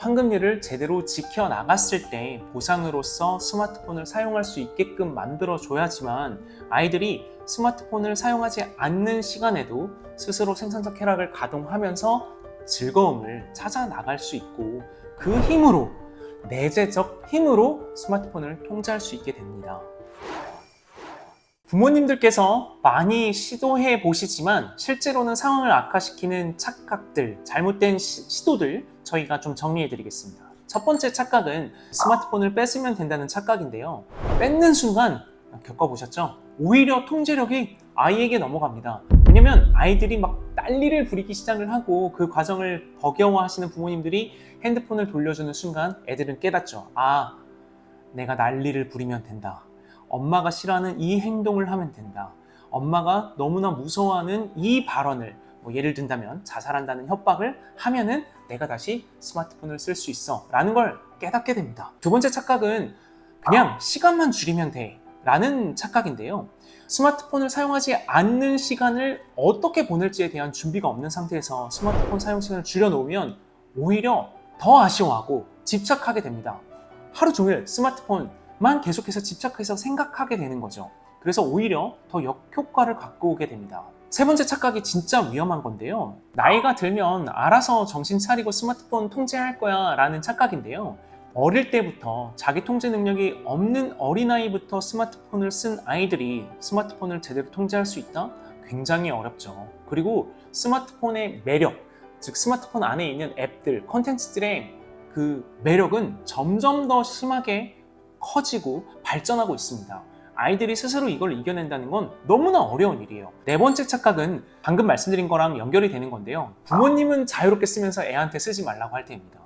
황금률을 제대로 지켜나갔을 때 보상으로서 스마트폰을 사용할 수 있게끔 만들어줘야지만 아이들이 스마트폰을 사용하지 않는 시간에도 스스로 생산적 쾌락을 가동하면서 즐거움을 찾아 나갈 수 있고 그 힘으로, 내재적 힘으로 스마트폰을 통제할 수 있게 됩니다. 부모님들께서 많이 시도해 보시지만 실제로는 상황을 악화시키는 착각들, 잘못된 시도들 저희가 좀 정리해 드리겠습니다. 첫 번째 착각은 스마트폰을 뺏으면 된다는 착각인데요. 뺏는 순간 겪어보셨죠? 오히려 통제력이 아이에게 넘어갑니다. 왜냐면 아이들이 막 난리를 부리기 시작을 하고 그 과정을 버거워하시는 부모님들이 핸드폰을 돌려주는 순간 애들은 깨닫죠. 아, 내가 난리를 부리면 된다. 엄마가 싫어하는 이 행동을 하면 된다. 엄마가 너무나 무서워하는 이 발언을 예를 든다면 자살한다는 협박을 하면은 내가 다시 스마트폰을 쓸 수 있어 라는 걸 깨닫게 됩니다. 두 번째 착각은 그냥 시간만 줄이면 돼 라는 착각인데요. 스마트폰을 사용하지 않는 시간을 어떻게 보낼지에 대한 준비가 없는 상태에서 스마트폰 사용 시간을 줄여놓으면 오히려 더 아쉬워하고 집착하게 됩니다. 하루 종일 스마트폰만 계속해서 집착해서 생각하게 되는 거죠. 그래서 오히려 더 역효과를 갖고 오게 됩니다. 세 번째 착각이 진짜 위험한 건데요. 나이가 들면 알아서 정신 차리고 스마트폰 통제할 거야 라는 착각인데요. 어릴 때부터 자기 통제 능력이 없는 어린아이부터 스마트폰을 쓴 아이들이 스마트폰을 제대로 통제할 수 있다? 굉장히 어렵죠. 그리고 스마트폰의 매력, 즉 스마트폰 안에 있는 앱들, 컨텐츠들의 그 매력은 점점 더 심하게 커지고 발전하고 있습니다. 아이들이 스스로 이걸 이겨낸다는 건 너무나 어려운 일이에요. 네 번째 착각은 방금 말씀드린 거랑 연결이 되는 건데요. 부모님은 자유롭게 쓰면서 애한테 쓰지 말라고 할 때입니다.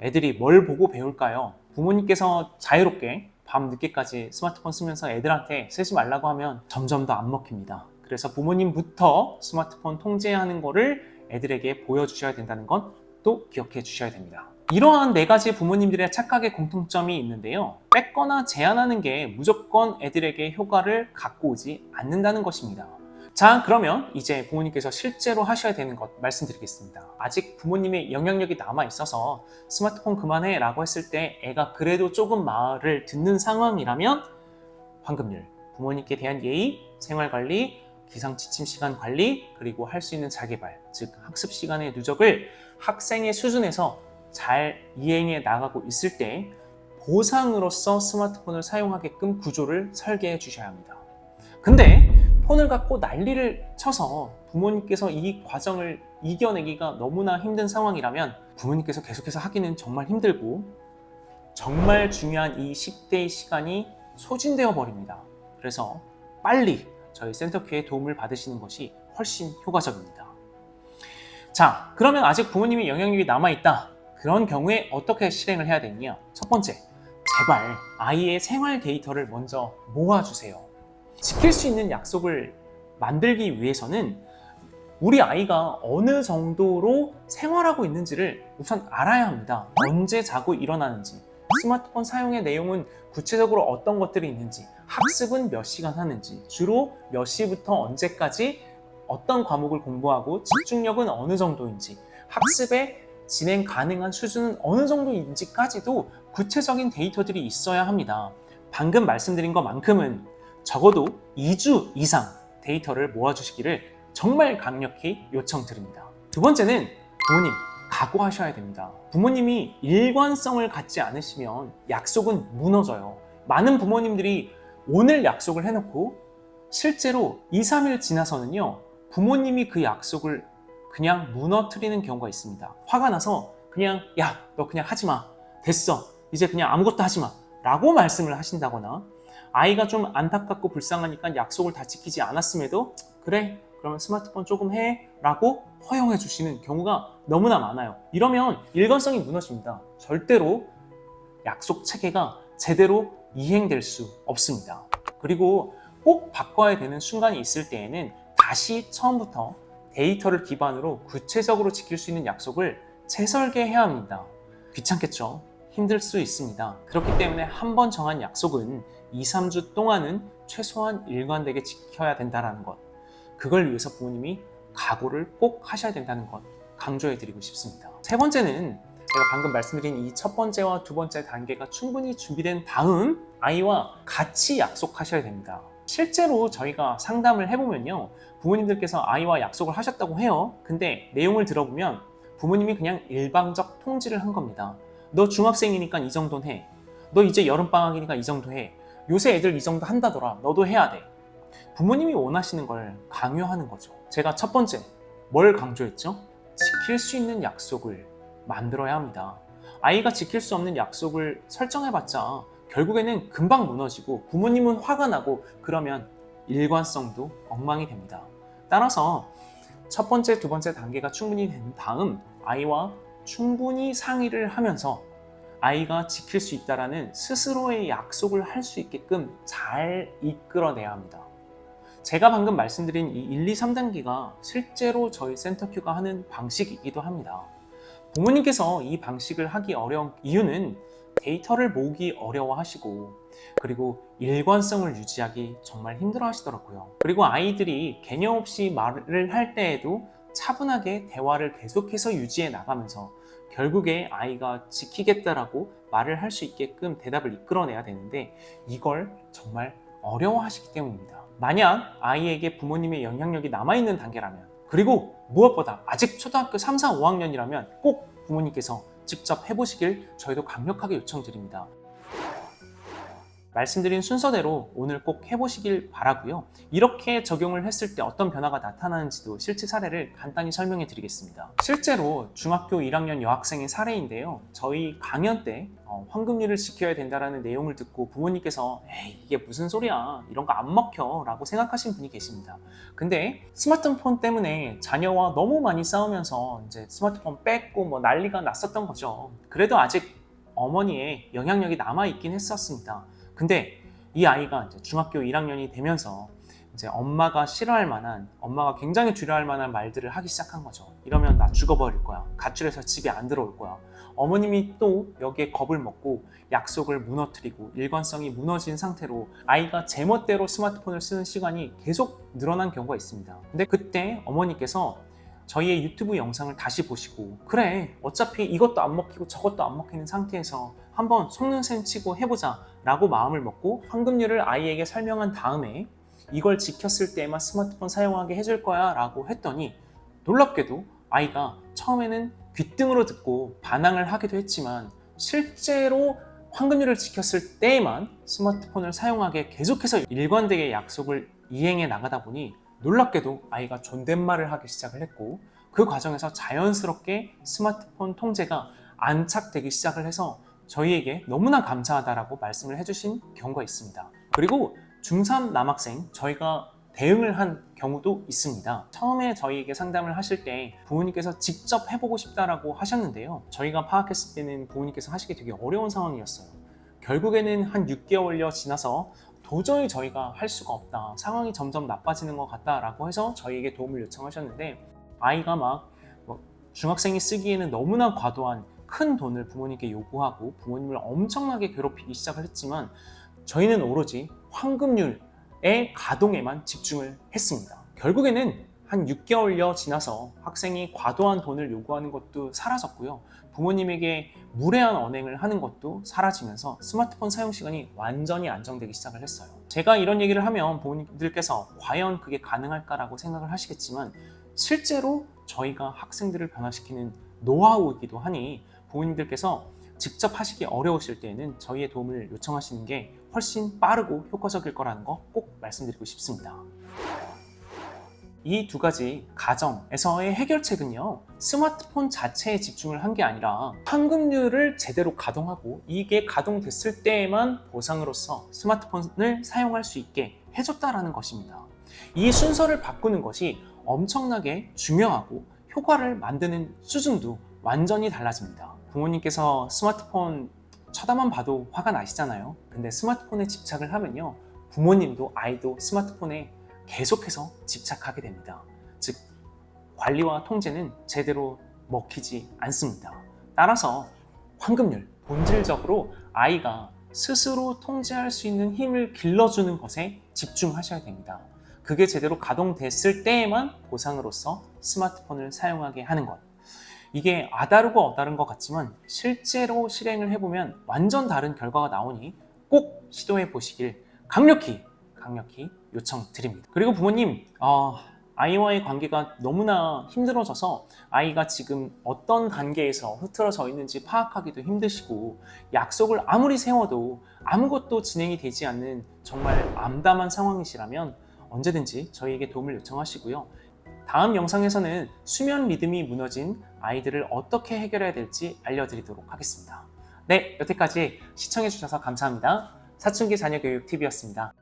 애들이 뭘 보고 배울까요? 부모님께서 자유롭게 밤 늦게까지 스마트폰 쓰면서 애들한테 쓰지 말라고 하면 점점 더 안 먹힙니다. 그래서 부모님부터 스마트폰 통제하는 거를 애들에게 보여주셔야 된다는 건 또 기억해 주셔야 됩니다. 이러한 네 가지 부모님들의 착각의 공통점이 있는데요. 뺏거나 제한하는 게 무조건 애들에게 효과를 갖고 오지 않는다는 것입니다. 자, 그러면 이제 부모님께서 실제로 하셔야 되는 것 말씀드리겠습니다. 아직 부모님의 영향력이 남아있어서 스마트폰 그만해 라고 했을 때 애가 그래도 조금 말을 듣는 상황이라면 황금률, 부모님께 대한 예의, 생활관리, 기상지침 시간 관리, 그리고 할 수 있는 자개발, 즉 학습 시간의 누적을 학생의 수준에서 잘 이행해 나가고 있을 때 보상으로서 스마트폰을 사용하게끔 구조를 설계해 주셔야 합니다. 근데 폰을 갖고 난리를 쳐서 부모님께서 이 과정을 이겨내기가 너무나 힘든 상황이라면 부모님께서 계속해서 하기는 정말 힘들고 정말 중요한 이 10대의 시간이 소진되어 버립니다. 그래서 빨리 저희 센터큐의 도움을 받으시는 것이 훨씬 효과적입니다. 자, 그러면 아직 부모님이 영향력이 남아있다. 그런 경우에 어떻게 실행을 해야 되느냐? 첫 번째, 제발 아이의 생활 데이터를 먼저 모아주세요. 지킬 수 있는 약속을 만들기 위해서는 우리 아이가 어느 정도로 생활하고 있는지를 우선 알아야 합니다. 언제 자고 일어나는지, 스마트폰 사용의 내용은 구체적으로 어떤 것들이 있는지, 학습은 몇 시간 하는지, 주로 몇 시부터 언제까지 어떤 과목을 공부하고 집중력은 어느 정도인지, 학습의 진행 가능한 수준은 어느 정도인지까지도 구체적인 데이터들이 있어야 합니다. 방금 말씀드린 것만큼은 적어도 2주 이상 데이터를 모아주시기를 정말 강력히 요청드립니다. 두 번째는 부모님, 각오하셔야 됩니다. 부모님이 일관성을 갖지 않으시면 약속은 무너져요. 많은 부모님들이 오늘 약속을 해놓고 실제로 2, 3일 지나서는요, 부모님이 그 약속을 그냥 무너뜨리는 경우가 있습니다. 화가 나서 그냥 야, 너 그냥 하지 마. 됐어. 이제 그냥 아무것도 하지 마. 라고 말씀을 하신다거나 아이가 좀 안타깝고 불쌍하니까 약속을 다 지키지 않았음에도 그래, 그러면 스마트폰 조금 해 라고 허용해 주시는 경우가 너무나 많아요. 이러면 일관성이 무너집니다. 절대로 약속 체계가 제대로 이행될 수 없습니다. 그리고 꼭 바꿔야 되는 순간이 있을 때에는 다시 처음부터 데이터를 기반으로 구체적으로 지킬 수 있는 약속을 재설계해야 합니다. 귀찮겠죠? 힘들 수 있습니다. 그렇기 때문에 한 번 정한 약속은 2, 3주 동안은 최소한 일관되게 지켜야 된다는 것, 그걸 위해서 부모님이 각오를 꼭 하셔야 된다는 것 강조해 드리고 싶습니다. 세 번째는 제가 방금 말씀드린 이 첫 번째와 두 번째 단계가 충분히 준비된 다음 아이와 같이 약속하셔야 됩니다. 실제로 저희가 상담을 해보면요, 부모님들께서 아이와 약속을 하셨다고 해요. 근데 내용을 들어보면 부모님이 그냥 일방적 통지를 한 겁니다. 너 중학생이니까 이 정도는 해. 너 이제 여름방학이니까 이 정도 해. 요새 애들 이 정도 한다더라. 너도 해야 돼. 부모님이 원하시는 걸 강요하는 거죠. 제가 첫 번째, 뭘 강조했죠? 지킬 수 있는 약속을 만들어야 합니다. 아이가 지킬 수 없는 약속을 설정해봤자 결국에는 금방 무너지고 부모님은 화가 나고 그러면 일관성도 엉망이 됩니다. 따라서 첫 번째, 두 번째 단계가 충분히 된 다음 아이와 충분히 상의를 하면서 아이가 지킬 수 있다라는 스스로의 약속을 할 수 있게끔 잘 이끌어내야 합니다. 제가 방금 말씀드린 이 1, 2, 3단계가 실제로 저희 센터큐가 하는 방식이기도 합니다. 부모님께서 이 방식을 하기 어려운 이유는 데이터를 모으기 어려워하시고 그리고 일관성을 유지하기 정말 힘들어 하시더라고요. 그리고 아이들이 개념 없이 말을 할 때에도 차분하게 대화를 계속해서 유지해 나가면서 결국에 아이가 지키겠다라고 말을 할 수 있게끔 대답을 이끌어내야 되는데 이걸 정말 어려워하시기 때문입니다. 만약 아이에게 부모님의 영향력이 남아있는 단계라면 그리고 무엇보다 아직 초등학교 3, 4, 5학년이라면 꼭 부모님께서 직접 해보시길 저희도 강력하게 요청드립니다. 말씀드린 순서대로 오늘 꼭 해보시길 바라고요. 이렇게 적용을 했을 때 어떤 변화가 나타나는지도 실제 사례를 간단히 설명해 드리겠습니다. 실제로 중학교 1학년 여학생의 사례인데요. 저희 강연 때 황금률을 지켜야 된다는 내용을 듣고 부모님께서 에이 이게 무슨 소리야 이런 거 안 먹혀 라고 생각하신 분이 계십니다. 근데 스마트폰 때문에 자녀와 너무 많이 싸우면서 이제 스마트폰 뺏고 뭐 난리가 났었던 거죠. 그래도 아직 어머니의 영향력이 남아있긴 했었습니다. 근데 이 아이가 이제 중학교 1학년이 되면서 이제 엄마가 싫어할 만한, 엄마가 굉장히 두려워할 만한 말들을 하기 시작한 거죠. 이러면 나 죽어버릴 거야. 가출해서 집에 안 들어올 거야. 어머님이 또 여기에 겁을 먹고 약속을 무너뜨리고 일관성이 무너진 상태로 아이가 제멋대로 스마트폰을 쓰는 시간이 계속 늘어난 경우가 있습니다. 근데 그때 어머니께서 저희의 유튜브 영상을 다시 보시고 그래 어차피 이것도 안 먹히고 저것도 안 먹히는 상태에서 한번 속는 셈 치고 해보자 라고 마음을 먹고 황금률을 아이에게 설명한 다음에 이걸 지켰을 때에만 스마트폰 사용하게 해줄 거야 라고 했더니 놀랍게도 아이가 처음에는 귓등으로 듣고 반항을 하기도 했지만 실제로 황금률을 지켰을 때에만 스마트폰을 사용하게 계속해서 일관되게 약속을 이행해 나가다 보니 놀랍게도 아이가 존댓말을 하기 시작을 했고 그 과정에서 자연스럽게 스마트폰 통제가 안착되기 시작을 해서 저희에게 너무나 감사하다라고 말씀을 해주신 경우가 있습니다. 그리고 중3 남학생 저희가 대응을 한 경우도 있습니다. 처음에 저희에게 상담을 하실 때 부모님께서 직접 해보고 싶다라고 하셨는데요. 저희가 파악했을 때는 부모님께서 하시기 되게 어려운 상황이었어요. 결국에는 한 6개월여 지나서 도저히 저희가 할 수가 없다. 상황이 점점 나빠지는 것 같다라고 해서 저희에게 도움을 요청하셨는데 아이가 막 중학생이 쓰기에는 너무나 과도한 큰 돈을 부모님께 요구하고 부모님을 엄청나게 괴롭히기 시작을 했지만 저희는 오로지 황금률의 가동에만 집중을 했습니다. 결국에는 한 6개월여 지나서 학생이 과도한 돈을 요구하는 것도 사라졌고요. 부모님에게 무례한 언행을 하는 것도 사라지면서 스마트폰 사용 시간이 완전히 안정되기 시작을 했어요. 제가 이런 얘기를 하면 부모님들께서 과연 그게 가능할까라고 생각을 하시겠지만 실제로 저희가 학생들을 변화시키는 노하우이기도 하니 부모님들께서 직접 하시기 어려우실 때에는 저희의 도움을 요청하시는 게 훨씬 빠르고 효과적일 거라는 거 꼭 말씀드리고 싶습니다. 이 두 가지 가정에서의 해결책은요, 스마트폰 자체에 집중을 한 게 아니라 황금률을 제대로 가동하고 이게 가동됐을 때에만 보상으로서 스마트폰을 사용할 수 있게 해줬다라는 것입니다. 이 순서를 바꾸는 것이 엄청나게 중요하고 효과를 만드는 수준도 완전히 달라집니다. 부모님께서 스마트폰 쳐다만 봐도 화가 나시잖아요. 근데 스마트폰에 집착을 하면요, 부모님도 아이도 스마트폰에 계속해서 집착하게 됩니다. 즉 관리와 통제는 제대로 먹히지 않습니다. 따라서 황금률, 본질적으로 아이가 스스로 통제할 수 있는 힘을 길러주는 것에 집중하셔야 됩니다. 그게 제대로 가동됐을 때에만 보상으로서 스마트폰을 사용하게 하는 것. 이게 아다르고 어다른 것 같지만 실제로 실행을 해보면 완전 다른 결과가 나오니 꼭 시도해 보시길 강력히 요청드립니다. 그리고 부모님, 아이와의 관계가 너무나 힘들어져서 아이가 지금 어떤 단계에서 흐트러져 있는지 파악하기도 힘드시고 약속을 아무리 세워도 아무것도 진행이 되지 않는 정말 암담한 상황이시라면 언제든지 저희에게 도움을 요청하시고요. 다음 영상에서는 수면 리듬이 무너진 아이들을 어떻게 해결해야 될지 알려드리도록 하겠습니다. 네, 여태까지 시청해주셔서 감사합니다. 사춘기 자녀교육TV였습니다.